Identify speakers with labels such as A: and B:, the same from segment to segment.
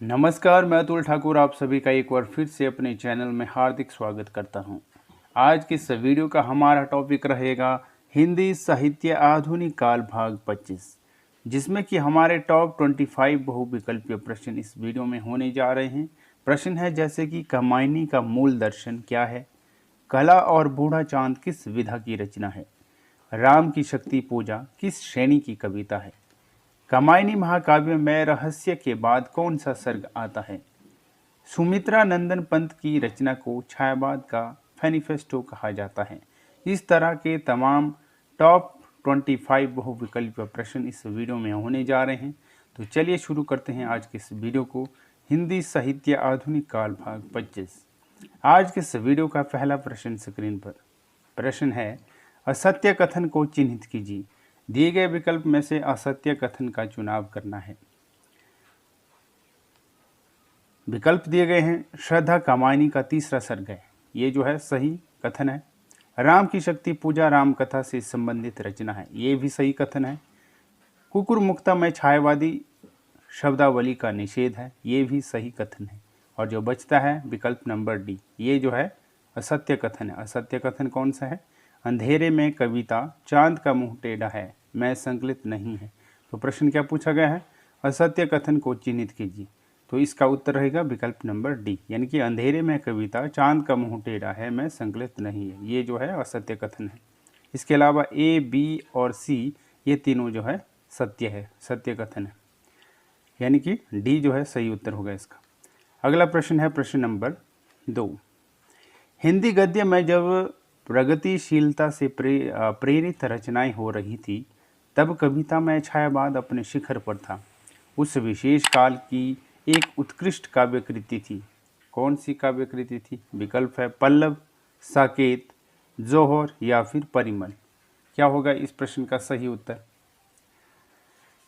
A: नमस्कार, मैं अतुल ठाकुर आप सभी का एक बार फिर से अपने चैनल में हार्दिक स्वागत करता हूं। आज की इस वीडियो का हमारा टॉपिक रहेगा हिंदी साहित्य आधुनिक काल भाग 25, जिसमें कि हमारे टॉप 25 बहुविकल्पीय प्रश्न इस वीडियो में होने जा रहे हैं। प्रश्न है जैसे कि कामायनी का मूल दर्शन क्या है, कला और बूढ़ा चांद किस विधा की रचना है, राम की शक्ति पूजा किस श्रेणी की कविता है, कामायनी महाकाव्य में रहस्य के बाद कौन सा सर्ग आता है, सुमित्रा नंदन पंत की रचना को छायावाद का मैनिफेस्टो कहा जाता है। इस तरह के तमाम टॉप 25 बहुविकल्पीय प्रश्न इस वीडियो में होने जा रहे हैं। तो चलिए शुरू करते हैं आज के इस वीडियो को। हिंदी साहित्य आधुनिक काल भाग 25। आज के इस वीडियो का पहला प्रश्न स्क्रीन पर। प्रश्न है, असत्य कथन को चिन्हित कीजिए। दिए गए विकल्प में से असत्य कथन का चुनाव करना है। विकल्प दिए गए हैं, श्रद्धा कामायनी का तीसरा सर्ग है, ये जो है सही कथन है। राम की शक्ति पूजा राम कथा से संबंधित रचना है, ये भी सही कथन है। कुकुर मुक्ता में छायावादी शब्दावली का निषेध है, ये भी सही कथन है। और जो बचता है विकल्प नंबर डी, ये जो है असत्य कथन है। असत्य कथन कौन सा है, अंधेरे में कविता चांद का मुंह टेढ़ा है मैं संकलित नहीं है। तो प्रश्न क्या पूछा गया है, असत्य कथन को चिन्हित कीजिए। तो इसका उत्तर रहेगा विकल्प नंबर डी, यानी कि अंधेरे में कविता चांद का मुंह टेढ़ा है मैं संकलित नहीं है, ये जो है असत्य कथन है। इसके अलावा ए, बी और सी ये तीनों जो है सत्य है, सत्य कथन है, यानी कि डी जो है सही उत्तर होगा इसका। अगला प्रश्न है प्रश्न नंबर 2। हिंदी गद्य में जब प्रगतिशीलता से प्रेरित रचनाएं हो रही थी तब कविता में छायावाद अपने शिखर पर था। उस विशेष काल की एक उत्कृष्ट काव्यकृति थी, कौन सी काव्यकृति थी। विकल्प है पल्लव, साकेत, जोहर या फिर परिमल। क्या होगा इस प्रश्न का सही उत्तर।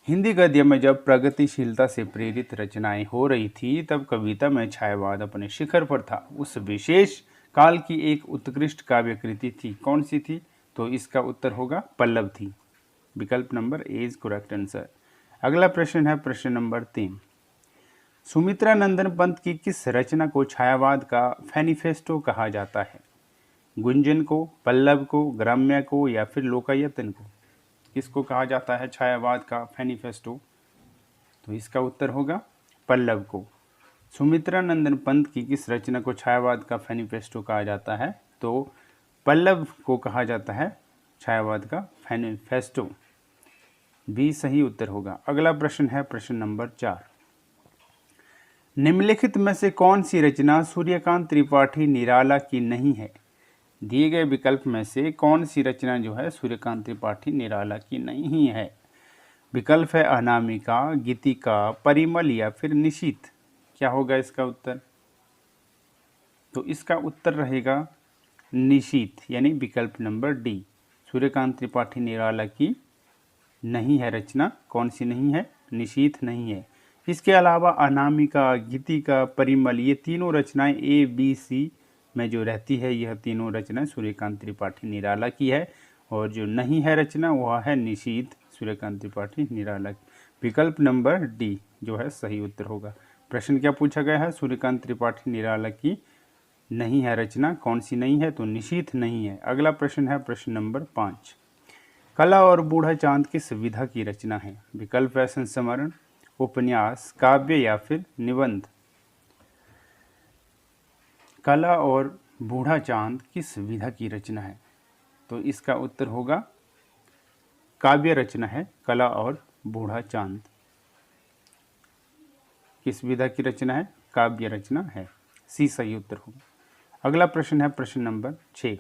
A: हिंदी गद्य में जब प्रगतिशीलता से प्रेरित रचनाएं हो रही थी तब कविता में छायावाद अपने शिखर पर था। उस विशेष काल की एक उत्कृष्ट काव्यकृति थी, कौन सी थी। तो इसका उत्तर होगा पल्लव थी। विकल्प number A is correct answer. अगला प्रश्न है प्रश्न नंबर 3। सुमित्रा नंदन पंत की किस रचना को छायावाद का मैनिफेस्टो कहा जाता है, गुंजन को, पल्लव को, ग्राम्य को या फिर लोकायतन को। किसको कहा जाता है छायावाद का मैनिफेस्टो। तो इसका उत्तर होगा पल्लव को। सुमित्रा नंदन पंत की किस रचना को छायावाद का मैनिफेस्टो कहा जाता है, तो पल्लव को कहा जाता है छायावाद का मैनिफेस्टो। भी सही उत्तर होगा। अगला प्रश्न है प्रश्न नंबर 4। निम्नलिखित में से कौन सी रचना सूर्यकांत त्रिपाठी निराला की नहीं है। दिए गए विकल्प में से कौन सी रचना जो है सूर्यकांत त्रिपाठी निराला की नहीं है। विकल्प है अनामिका, गीतिका, परिमल या फिर निशीथ। क्या होगा इसका उत्तर। तो इसका उत्तर रहेगा निशीथ, यानी विकल्प नंबर डी, सूर्यकांत त्रिपाठी निराला की नहीं है रचना। कौन सी नहीं है, निशीथ नहीं है। इसके अलावा अनामिका, गीतिका, परिमल ये तीनों रचनाएं ए, बी, सी में जो रहती है, यह तीनों रचनाएं सूर्यकांत त्रिपाठी निराला की है। और जो नहीं है रचना वह है निशीथ, सूर्यकांत त्रिपाठी निराला की। विकल्प नंबर डी जो है सही उत्तर होगा। प्रश्न क्या पूछा गया है, सूर्यकांत त्रिपाठी निराला की नहीं है रचना, कौन सी नहीं है, तो निशीथ नहीं है। अगला प्रश्न है प्रश्न नंबर 5। कला और बूढ़ा चांद किस विधा की रचना है। विकल्प है संस्मरण, उपन्यास, काव्य या फिर निबंध। कला और बूढ़ा चांद किस विधा की रचना है, तो इसका उत्तर होगा काव्य रचना है। कला और बूढ़ा चांद किस विधा की रचना है, काव्य रचना है। सी सही उत्तर होगा। अगला प्रश्न है प्रश्न नंबर 6।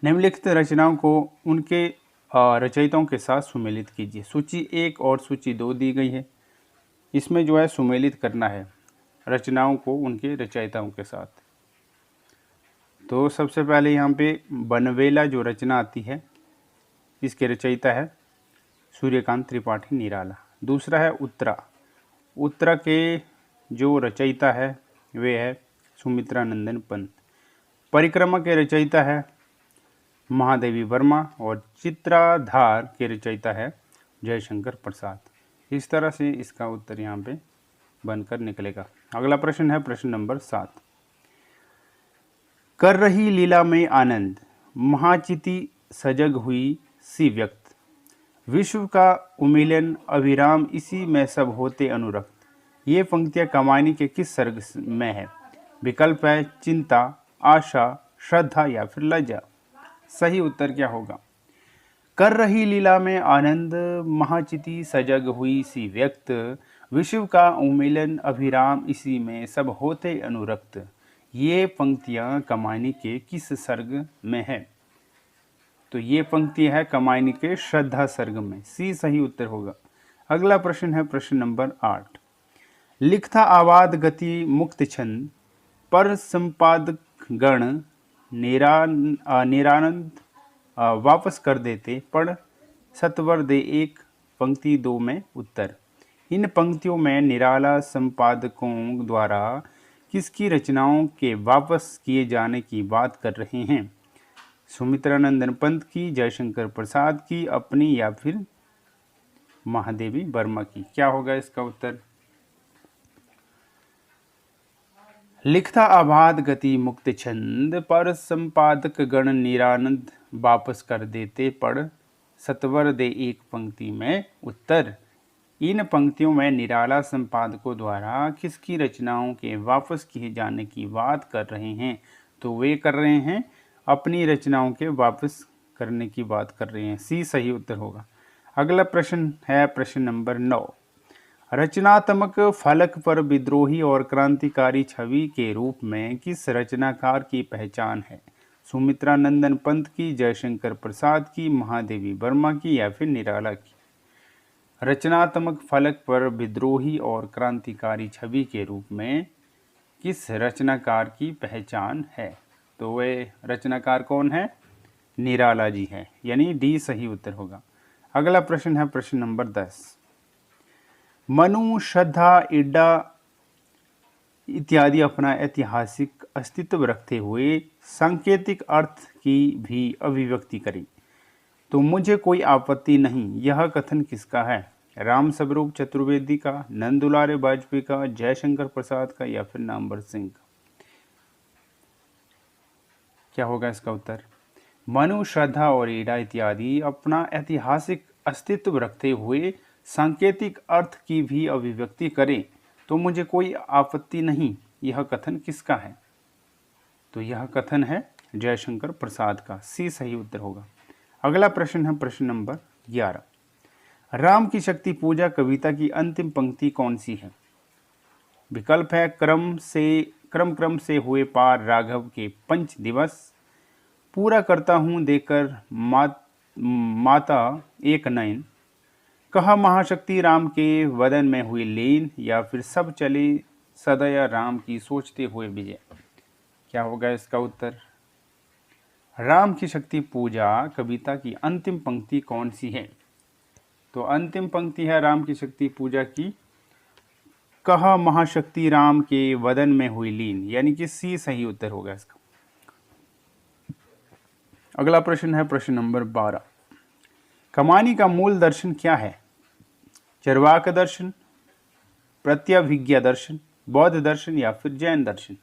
A: निम्नलिखित रचनाओं को उनके रचयिताओं के साथ सुमेलित कीजिए। सूची 1 और सूची 2 दी गई है, इसमें जो है सुमेलित करना है रचनाओं को उनके रचयिताओं के साथ। तो सबसे पहले यहाँ पे बनवेला जो रचना आती है, इसके रचयिता है सूर्यकांत त्रिपाठी निराला। दूसरा है उत्तरा, उत्तरा के जो रचयिता है वे है सुमित्रा नंदन पंत। परिक्रमा के रचयिता है महादेवी वर्मा और चित्राधार के रचयिता है जयशंकर प्रसाद। इस तरह से इसका उत्तर यहाँ पे बनकर निकलेगा। अगला प्रश्न है प्रश्न नंबर 7। कर रही लीला में आनंद, महाचिति सजग हुई सी व्यक्त, विश्व का उन्मिलन अविराम इसी में सब होते अनुरक्त। ये पंक्तियां कमानी के किस सर्ग में है? विकल्प है चिंता, आशा, श्रद्धा या फिर लज्जा। सही उत्तर क्या होगा? कर रही लीला में आनंद, महाचिति सजग हुई सी व्यक्त, विश्व का उन्मिलन अभिराम इसी में सब होते अनुरक्त। ये पंक्तियां कमानी के किस सर्ग में है? तो ये पंक्ति है कमानी के श्रद्धा सर्ग में। सी सही उत्तर होगा। अगला प्रश्न है प्रश्न नंबर 8। लिखता आवाद गति मुक्त छंद, पर संपादक गण निरानंद वापस कर देते, पढ़ सत्वर दे एक पंक्ति 2 में उत्तर। इन पंक्तियों में निराला संपादकों द्वारा किसकी रचनाओं के वापस किए जाने की बात कर रहे हैं? सुमित्रानंदन पंत की, जयशंकर प्रसाद की, अपनी या फिर महादेवी वर्मा की। क्या होगा इसका उत्तर? लिखता आबाद गति मुक्त छंद, पर संपादक गण निरानंद वापस कर देते, पढ़ सत्वर दे एक पंक्ति में उत्तर। इन पंक्तियों में निराला संपादकों द्वारा किसकी रचनाओं के वापस किए जाने की बात कर रहे हैं? तो वे कर रहे हैं अपनी रचनाओं के वापस करने की बात कर रहे हैं। सी सही उत्तर होगा। अगला प्रश्न है प्रश्न नंबर 9। रचनात्मक फलक पर विद्रोही और क्रांतिकारी छवि के रूप में किस रचनाकार की पहचान है? सुमित्रानंदन पंत की, जयशंकर प्रसाद की, महादेवी वर्मा की या फिर निराला की। रचनात्मक फलक पर विद्रोही और क्रांतिकारी छवि के रूप में किस रचनाकार की पहचान है? तो वे रचनाकार कौन है? निराला जी है, यानी डी सही उत्तर होगा। अगला प्रश्न है प्रश्न नंबर 10। मनु, श्रद्धा, इड्डा इत्यादि अपना ऐतिहासिक अस्तित्व रखते हुए सांकेतिक अर्थ की भी अभिव्यक्ति करें, तो मुझे कोई आपत्ति नहीं। यह कथन किसका है? राम स्वरूप चतुर्वेदी का, नंदुलारे वाजपेयी का, जयशंकर प्रसाद का या फिर नामवर सिंह का। क्या होगा इसका उत्तर? मनु, श्रद्धा और ईडा इत्यादि अपना ऐतिहासिक अस्तित्व रखते हुए सांकेतिक अर्थ की भी अभिव्यक्ति करें, तो मुझे कोई आपत्ति नहीं। यह कथन किसका है? तो यह कथन है जयशंकर प्रसाद का। सी सही उत्तर होगा। अगला प्रश्न है प्रश्न नंबर 11। राम की शक्ति पूजा कविता की अंतिम पंक्ति कौन सी है? विकल्प है क्रम से हुए पार राघव के पंच दिवस, पूरा करता हूँ देकर माता एक नयन, कहा महाशक्ति राम के वदन में हुई लीन, या फिर सब चले सदया राम की सोचते हुए विजय। क्या होगा इसका उत्तर? राम की शक्ति पूजा कविता की अंतिम पंक्ति कौन सी है? तो अंतिम पंक्ति है राम की शक्ति पूजा की, कहा महाशक्ति राम के वदन में हुई लीन, यानी कि सी सही उत्तर होगा इसका। अगला प्रश्न है प्रश्न नंबर 12। कमानी का मूल दर्शन क्या है? चरवाक दर्शन, प्रत्यभिज्ञा दर्शन, बौद्ध दर्शन या फिर जैन दर्शन।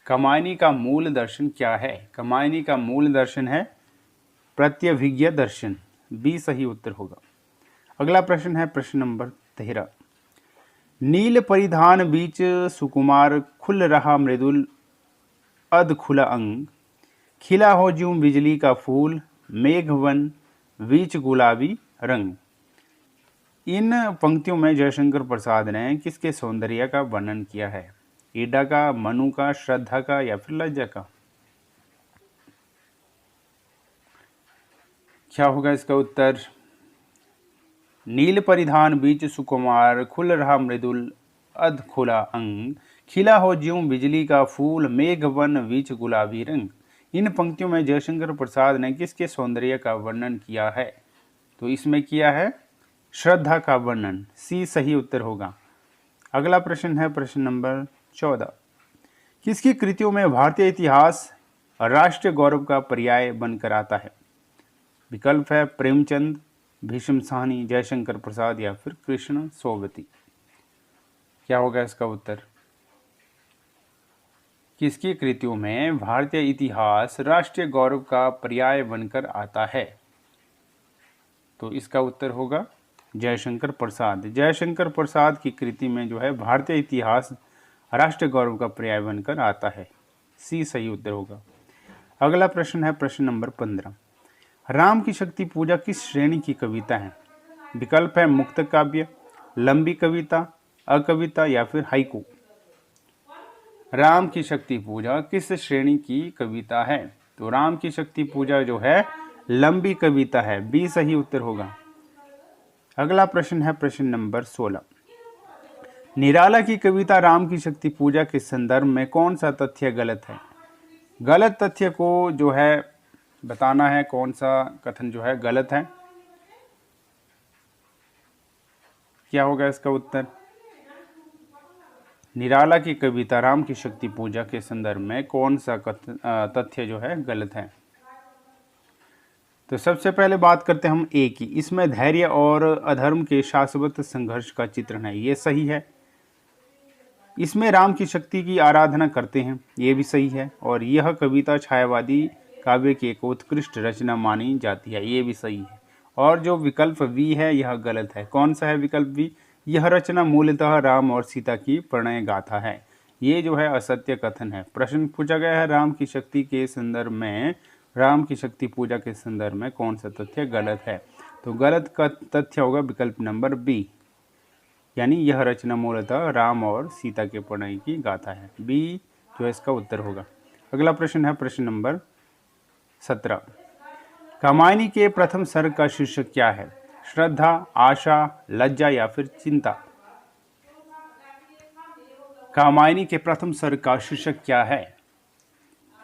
A: कमानी का मूल दर्शन क्या है? कमानी का मूल दर्शन है प्रत्यभिज्ञा दर्शन। बी सही उत्तर होगा। अगला प्रश्न है प्रश्न नंबर 13। नील परिधान बीच सुकुमार, खुल रहा मृदुल अध खुला अंग, खिला हो ज्यों बिजली का फूल, मेघवन बीच गुलाबी रंग। इन पंक्तियों में जयशंकर प्रसाद ने किसके सौंदर्य का वर्णन किया है? ईडा का, मनु का, श्रद्धा का या फिर लज्जा का। क्या होगा इसका उत्तर? नील परिधान बीच सुकुमार, खुल रहा मृदुल अध खुला अंग, खिला हो ज्यों बिजली का फूल, मेघवन बीच गुलाबी रंग। इन पंक्तियों में जयशंकर प्रसाद ने किसके सौंदर्य का वर्णन किया है? तो इसमें किया है श्रद्धा का वर्णन। सी सही उत्तर होगा। अगला प्रश्न है प्रश्न नंबर 14। किसकी कृतियों में भारतीय इतिहास राष्ट्रीय गौरव का पर्याय बनकर आता है? विकल्प है प्रेमचंद, भीष्म साहनी, जयशंकर प्रसाद या फिर कृष्ण सोबती। क्या होगा इसका उत्तर? किसकी कृतियों में भारतीय इतिहास राष्ट्रीय गौरव का पर्याय बनकर आता है? तो इसका उत्तर होगा जयशंकर प्रसाद। जयशंकर प्रसाद की कृति में जो है भारतीय इतिहास राष्ट्रीय गौरव का पर्याय बनकर आता है। सी सही उत्तर होगा। अगला प्रश्न है प्रश्न नंबर 15। राम की शक्ति पूजा किस श्रेणी की कविता है? विकल्प है मुक्त काव्य, लंबी कविता, अकविता या फिर हाइकू। राम की शक्ति पूजा किस श्रेणी की कविता है? तो राम की शक्ति पूजा जो है लंबी कविता है। बी सही उत्तर होगा। अगला प्रश्न है प्रश्न नंबर 16। निराला की कविता राम की शक्ति पूजा के संदर्भ में कौन सा तथ्य गलत है? गलत तथ्य को जो है बताना है, कौन सा कथन जो है गलत है। क्या होगा इसका उत्तर? निराला की कविता राम की शक्ति पूजा के संदर्भ में कौन सा तथ्य जो है गलत है? तो सबसे पहले बात करते हैं हम ए की। इसमें धैर्य और अधर्म के शाश्वत संघर्ष का चित्रण है, ये सही है। इसमें राम की शक्ति की आराधना करते हैं, ये भी सही है। और यह कविता छायावादी काव्य की एक उत्कृष्ट रचना मानी जाती है, ये भी सही है। और जो विकल्प बी है यह गलत है। कौन सा है विकल्प बी? यह रचना मूलतः राम और सीता की प्रणय गाथा है, ये जो है असत्य कथन है। प्रश्न पूछा गया है राम की शक्ति के संदर्भ में, राम की शक्ति पूजा के संदर्भ में कौन सा तथ्य गलत है? तो गलत का तथ्य होगा विकल्प नंबर बी, यानी यह रचना मूलतः राम और सीता के प्रणय की गाथा है। बी जो है इसका उत्तर होगा। अगला प्रश्न है प्रश्न नंबर 17। कामायनी के प्रथम सर्ग का शीर्षक क्या है? श्रद्धा, आशा, लज्जा या फिर चिंता। कामायनी के प्रथम सर्ग का शीर्षक क्या है?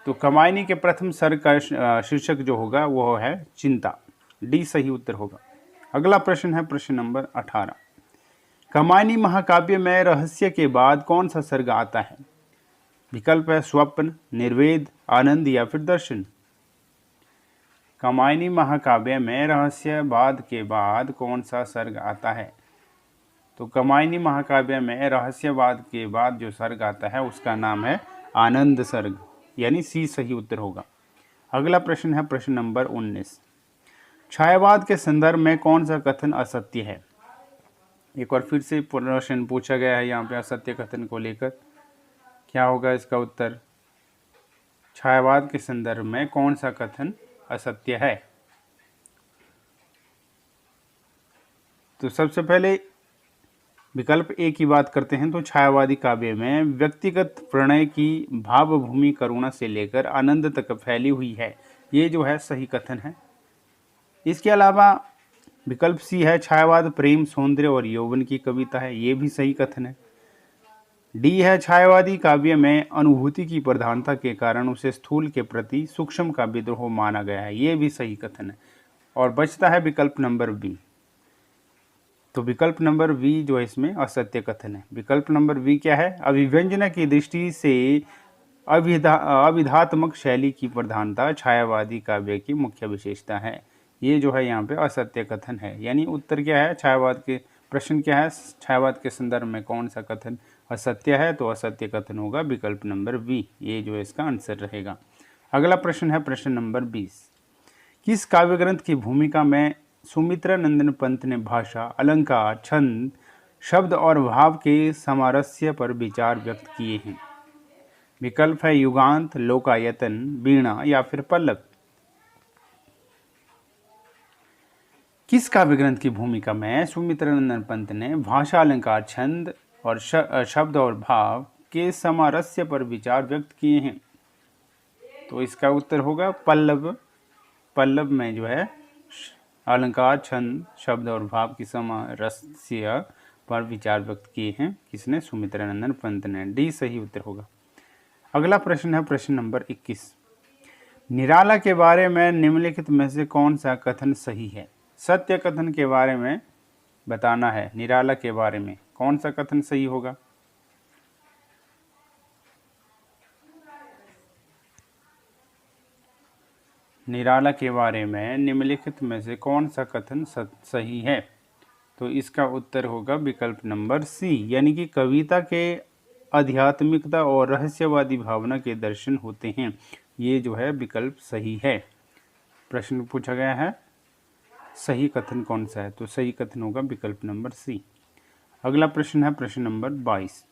A: तो कामायनी के प्रथम सर्ग का शीर्षक जो होगा वो है चिंता। डी सही उत्तर होगा। अगला प्रश्न है प्रश्न नंबर 18। कामायनी महाकाव्य में रहस्य के बाद कौन सा सर्ग आता है? विकल्प है स्वप्न, निर्वेद, आनंद या फिर दर्शन। कामायनी महाकाव्य में रहस्यवाद के बाद कौन सा सर्ग आता है? तो कामायनी महाकाव्य में रहस्यवाद के बाद जो सर्ग आता है उसका नाम है आनंद सर्ग, यानी सी सही उत्तर होगा। अगला प्रश्न है प्रश्न नंबर 19। छायावाद के संदर्भ में कौन सा कथन असत्य है? एक बार फिर से प्रश्न पूछा गया है यहाँ पे असत्य कथन को लेकर। क्या होगा इसका उत्तर? छायावाद के संदर्भ में कौन सा कथन असत्य है? तो सबसे पहले विकल्प ए की बात करते हैं। तो छायावादी काव्य में व्यक्तिगत प्रणय की भावभूमि करुणा से लेकर आनंद तक फैली हुई है, ये जो है सही कथन है। इसके अलावा विकल्प सी है छायावाद प्रेम, सौंदर्य और यौवन की कविता है, ये भी सही कथन है। डी है छायावादी काव्य में अनुभूति की प्रधानता के कारण उसे स्थूल के प्रति सूक्ष्म का विद्रोह माना गया है, ये भी सही कथन है। और बचता है विकल्प नंबर बी। तो विकल्प नंबर बी जो है इसमें असत्य कथन है। विकल्प नंबर बी क्या है? अभिव्यंजना की दृष्टि से अभिधात्मक शैली की प्रधानता छायावादी काव्य की मुख्य विशेषता है, ये जो है यहाँ पे असत्य कथन है। यानी उत्तर क्या है? छायावाद के प्रश्न क्या है? छायावाद के संदर्भ में कौन सा कथन असत्य है? तो असत्य कथन होगा विकल्प नंबर बी, ये जो है इसका आंसर रहेगा। अगला प्रश्न है प्रश्न नंबर 20। किस काव्य ग्रंथ की भूमिका में सुमित्रा नंदन पंत ने भाषा, अलंकार, छंद, शब्द और भाव के सामरस्य पर विचार व्यक्त किए हैं? विकल्प है युगांत, लोकायतन, वीणा या फिर पल्लव। किस काव्य ग्रंथ की भूमिका में सुमित्रा नंदन पंत ने भाषा, अलंकार, छंद और शब्द और भाव के सामरस्य पर विचार व्यक्त किए हैं? तो इसका उत्तर होगा पल्लव। पल्लव में जो है अलंकार, छंद, शब्द और भाव की सामरस्य पर विचार व्यक्त किए हैं किसने? सुमित्रा नंदन पंत ने। डी सही उत्तर होगा। अगला प्रश्न है प्रश्न नंबर 21। निराला के बारे में निम्नलिखित में से कौन सा कथन सही है? सत्य कथन के बारे में बताना है। निराला के बारे में कौन सा कथन सही होगा? निराला के बारे में निम्नलिखित में से कौन सा कथन सही है? तो इसका उत्तर होगा विकल्प नंबर सी, यानी कि कविता के आध्यात्मिकता और रहस्यवादी भावना के दर्शन होते हैं। ये जो है विकल्प सही है। प्रश्न पूछा गया है सही कथन कौन सा है, तो सही कथन होगा विकल्प नंबर सी। अगला प्रश्न है प्रश्न नंबर 22।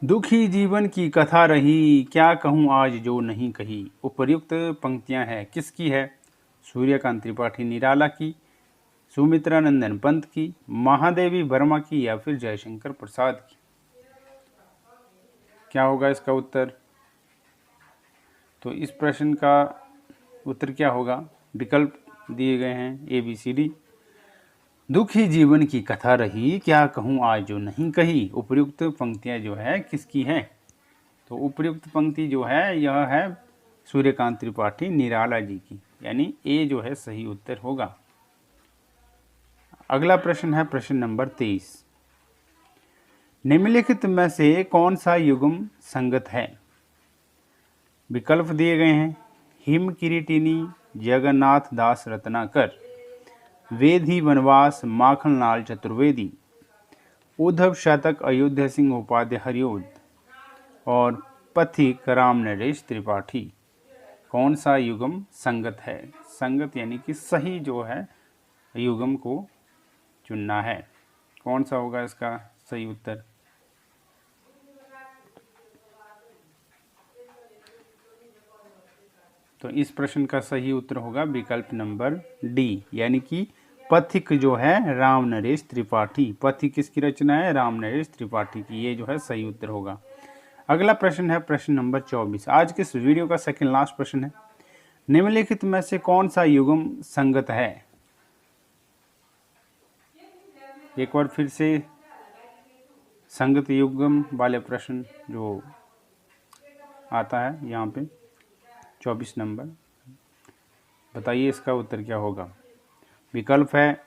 A: दुखी जीवन की कथा रही, क्या कहूँ आज जो नहीं कही। उपर्युक्त पंक्तियां हैं किसकी है? सूर्यकांत त्रिपाठी निराला की, सुमित्रा नंदन पंत की, महादेवी वर्मा की, या फिर जयशंकर प्रसाद की। क्या होगा इसका उत्तर? तो इस प्रश्न का उत्तर क्या होगा? विकल्प दिए गए हैं ए बी सी डी। दुखी जीवन की कथा रही, क्या कहूँ आज जो नहीं कही। उपर्युक्त पंक्तियां जो है किसकी हैं? तो उपर्युक्त पंक्ति जो है यह है सूर्यकांत त्रिपाठी निराला जी की, यानी ए जो है सही उत्तर होगा। अगला प्रश्न है प्रश्न नंबर 23। निम्नलिखित में से कौन सा युग्म संगत है? विकल्प दिए गए हैं हिम किरीटिनी, जगन्नाथ दास रत्नाकर, वेदी वनवास माखन लाल चतुर्वेदी, उद्धव शतक अयोध्या सिंह उपाध्याय हरिओद, और पथिक राम नरेश त्रिपाठी। कौन सा युग्म संगत है? संगत यानी कि सही जो है युग्म को चुनना है। कौन सा होगा इसका सही उत्तर? तो इस प्रश्न का सही उत्तर होगा विकल्प नंबर डी, यानी कि पथिक जो है राम नरेश त्रिपाठी। पथिक किसकी रचना है? राम नरेश त्रिपाठी की। ये जो है सही उत्तर होगा। अगला प्रश्न है प्रश्न नंबर 24। आज के इस वीडियो का सेकंड लास्ट प्रश्न है। निम्नलिखित में से कौन सा युग्म संगत है? एक बार फिर से संगत युग्म वाले प्रश्न जो आता है यहाँ पे 24 नंबर, बताइए इसका उत्तर क्या होगा। विकल्प है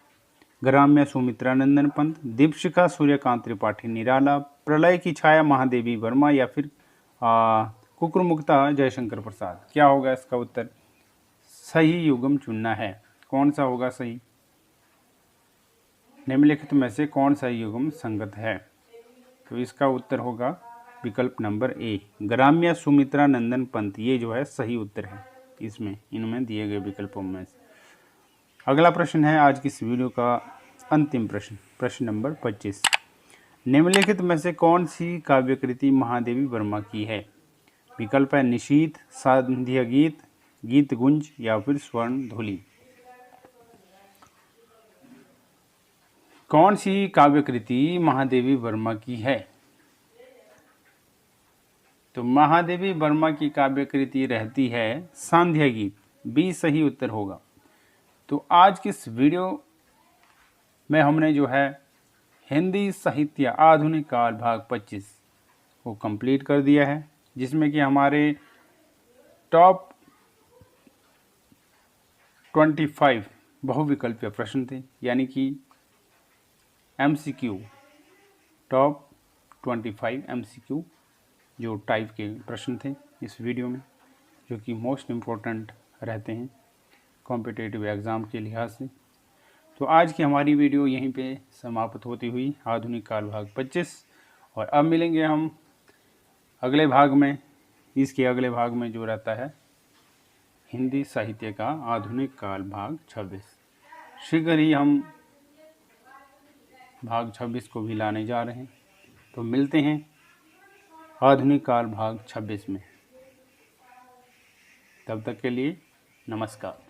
A: ग्राम्य सुमित्रा नंदन पंत, दीपशिखा सूर्यकांत त्रिपाठी निराला, प्रलय की छाया महादेवी वर्मा, या फिर कुकुरमुक्ता जयशंकर प्रसाद। क्या होगा इसका उत्तर? सही युग्म चुनना है। कौन सा होगा सही? निम्नलिखित में से कौन सा युग्म संगत है? तो इसका उत्तर होगा विकल्प नंबर ए, ग्राम्य सुमित्रा नंदन पंत। ये जो है सही उत्तर है इसमें, इनमें दिए गए विकल्पों में से। अगला प्रश्न है आज की इस वीडियो का अंतिम प्रश्न, प्रश्न नंबर 25। निम्नलिखित में से कौन सी काव्यकृति महादेवी वर्मा की है? विकल्प है निशीथ, सांध्य गीत, गीत गुंज, या फिर स्वर्ण धूलि। कौन सी काव्यकृति महादेवी वर्मा की है? तो महादेवी वर्मा की काव्यकृति रहती है सांध्य गीत। बी सही उत्तर होगा। तो आज की इस वीडियो में हमने जो है हिंदी साहित्य आधुनिक काल भाग 25 को कंप्लीट कर दिया है, जिसमें कि हमारे टॉप 25 बहुविकल्पीय प्रश्न थे, यानी कि MCQ, टॉप 25 MCQ जो टाइप के प्रश्न थे इस वीडियो में, जो कि मोस्ट इम्पोर्टेंट रहते हैं कॉम्पिटिटिव एग्ज़ाम के लिहाज से। तो आज की हमारी वीडियो यहीं पे समाप्त होती हुई आधुनिक काल भाग 25, और अब मिलेंगे हम अगले भाग में। इसके अगले भाग में जो रहता है हिंदी साहित्य का आधुनिक काल भाग 26। शीघ्र ही हम भाग 26 को भी लाने जा रहे हैं। तो मिलते हैं आधुनिक काल भाग 26 में। तब तक के लिए नमस्कार।